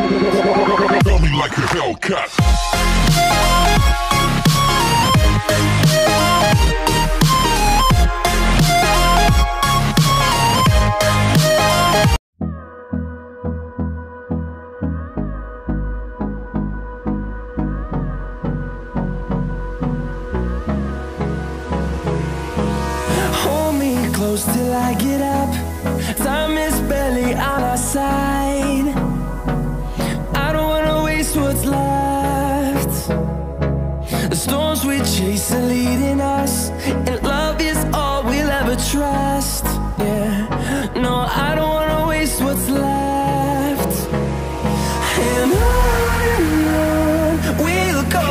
Tell me like a Hellcat. Close till I get up. Time is barely on our side. I don't wanna waste what's left. The storms we chase are leading us, and love is all we'll ever trust. Yeah, no, I don't wanna waste what's left. And on we'll go,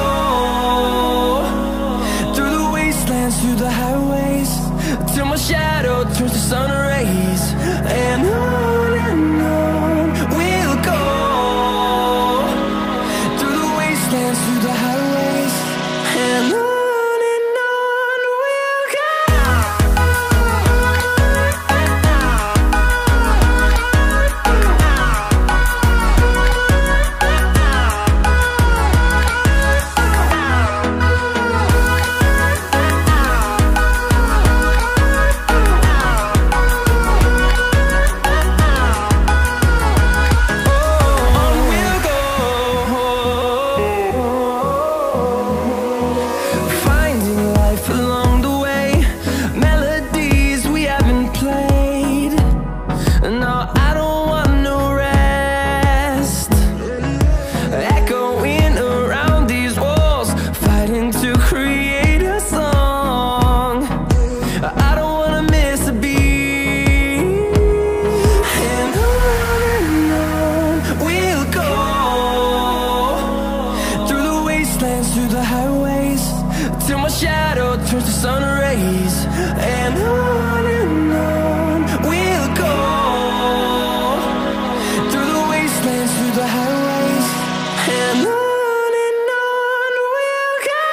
through the wastelands, through the highways, till my shadow turns to sun rays. And on we'll go, through the wastelands, through the highways, and on we'll go. Through the highways, till my shadow turns to sun rays. And on we'll go, through the wastelands, through the highways, and on we'll go.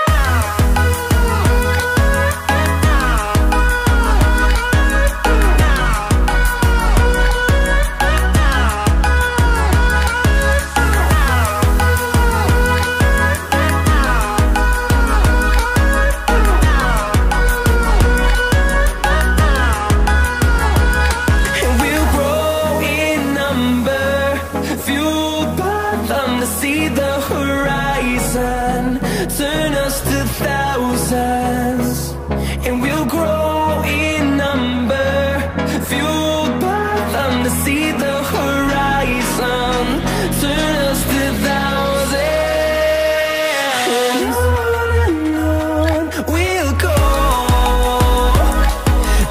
See the horizon turn us to thousands, and we'll grow in number, fueled by them. To see the horizon turn us to thousands, and on we'll go,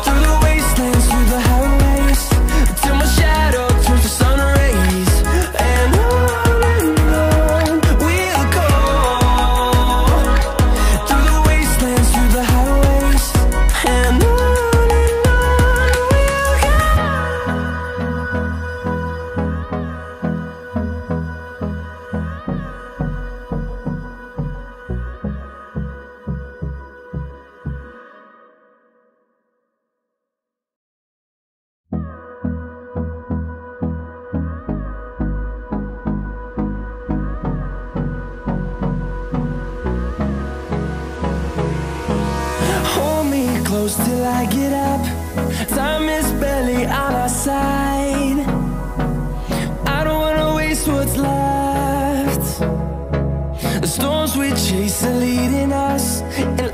through the wastelands, through the highways, till my shadow turns to sun rays. And close till I get up. Time is barely on our side. I don't wanna waste what's left. The storms we chase are leading us, and